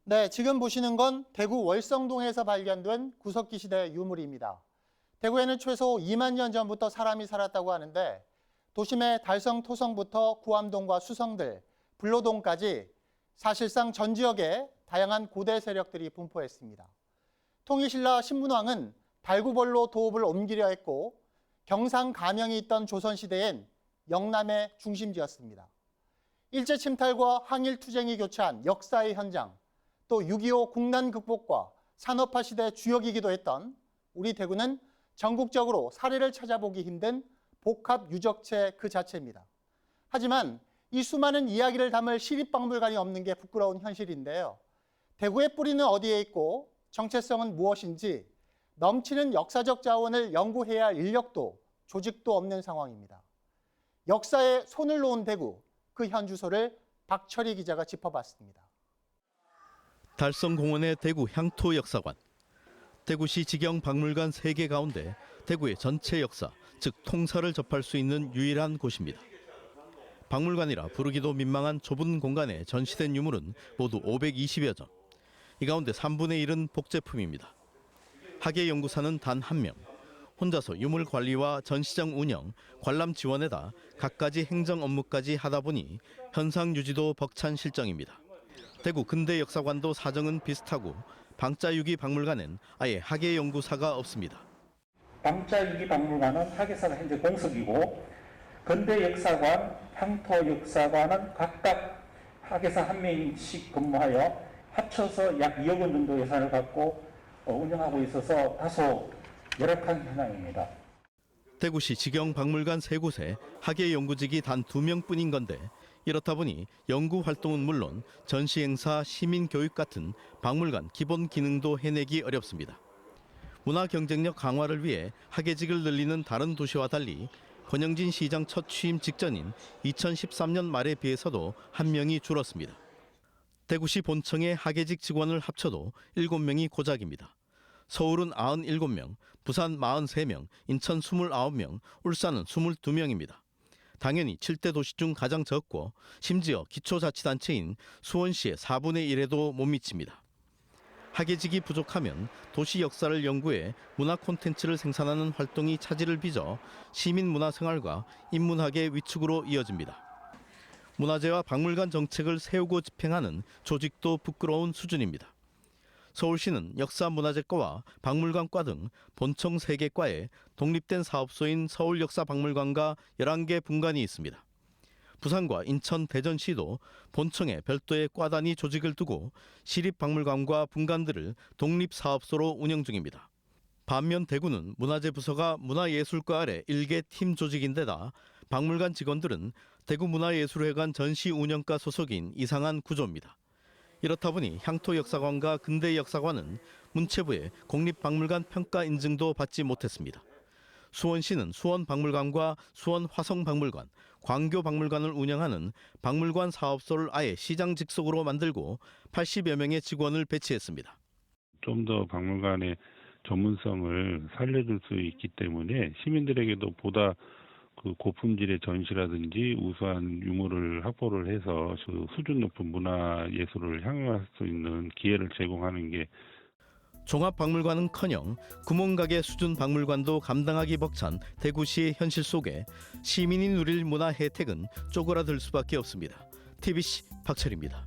네, 지금 보시는 건 대구 월성동에서 발견된 구석기 시대 유물입니다. 대구에는 최소 2만 년 전부터 사람이 살았다고 하는데 도심의 달성 토성부터 구암동과 수성들, 불로동까지 사실상 전 지역에 다양한 고대 세력들이 분포했습니다. 통일신라 신문왕은 달구벌로 도읍을 옮기려 했고 경상 가명이 있던 조선시대엔 영남의 중심지였습니다. 일제침탈과 항일투쟁이 교차한 역사의 현장, 또 6.25 국난 극복과 산업화 시대 주역이기도 했던 우리 대구는 전국적으로 사례를 찾아보기 힘든 복합 유적체 그 자체입니다. 하지만 이 수많은 이야기를 담을 시립박물관이 없는 게 부끄러운 현실인데요. 대구의 뿌리는 어디에 있고 정체성은 무엇인지 넘치는 역사적 자원을 연구해야 할 인력도 조직도 없는 상황입니다. 역사에 손을 놓은 대구, 그 현주소를 박철희 기자가 짚어봤습니다. 달성공원의 대구 향토 역사관. 대구시 직영 박물관 3개 가운데 대구의 전체 역사, 즉 통사를 접할 수 있는 유일한 곳입니다. 박물관이라 부르기도 민망한 좁은 공간에 전시된 유물은 모두 520여 점. 이 가운데 3분의 1은 복제품입니다. 학예연구사는 단 1명. 혼자서 유물 관리와 전시장 운영, 관람 지원에다 갖가지 행정 업무까지 하다 보니 현상 유지도 벅찬 실정입니다. 대구 근대역사관도 사정은 비슷하고 방자유기 박물관엔 아예 학예연구사가 없습니다. 방자유기 박물관은 학예사가 현재 공석이고 근대역사관, 향토역사관은 각각 학예사 1명씩 근무하여 합쳐서 약 2억 원 정도 예산을 갖고 운영하고 있어서 다소 열악한 현황입니다. 대구시 직영 박물관 3곳에 학예연구직이 단 2명뿐인 건데 이렇다 보니 연구 활동은 물론 전시 행사, 시민 교육 같은 박물관 기본 기능도 해내기 어렵습니다. 문화 경쟁력 강화를 위해 학예직을 늘리는 다른 도시와 달리 권영진 시장 첫 취임 직전인 2013년 말에 비해서도 1명이 줄었습니다. 대구시 본청의 학예직 직원을 합쳐도 7명이 고작입니다. 서울은 97명, 부산 43명, 인천 29명, 울산은 22명입니다. 당연히 7대 도시 중 가장 적고 심지어 기초자치단체인 수원시의 4분의 1에도 못 미칩니다. 학예직이 부족하면 도시 역사를 연구해 문화 콘텐츠를 생산하는 활동이 차질을 빚어 시민문화생활과 인문학의 위축으로 이어집니다. 문화재와 박물관 정책을 세우고 집행하는 조직도 부끄러운 수준입니다. 서울시는 역사문화재과와 박물관과 등 본청 3개 과에 독립된 사업소인 서울역사박물관과 11개 분관이 있습니다. 부산과 인천, 대전시도 본청에 별도의 과단위 조직을 두고 시립박물관과 분관들을 독립사업소로 운영 중입니다. 반면 대구는 문화재 부서가 문화예술과 아래 1개 팀 조직인데다 박물관 직원들은 대구문화예술회관 전시 운영과 소속인 이상한 구조입니다. 이렇다 보니 향토역사관과 근대역사관은 문체부의 공립박물관 평가 인증도 받지 못했습니다. 수원시는 수원박물관과 수원화성박물관, 광교박물관을 운영하는 박물관 사업소를 아예 시장 직속으로 만들고 80여 명의 직원을 배치했습니다. 좀 더 박물관의 전문성을 살려줄 수 있기 때문에 시민들에게도 보다 그 고품질의 전시라든지 우수한 유물을 확보를 해서 수준 높은 문화예술을 향유할 수 있는 기회를 제공하는 게 종합박물관은커녕 구멍가게 수준 박물관도 감당하기 벅찬 대구시의 현실 속에 시민이 누릴 문화 혜택은 쪼그라들 수밖에 없습니다. TBC 박철입니다.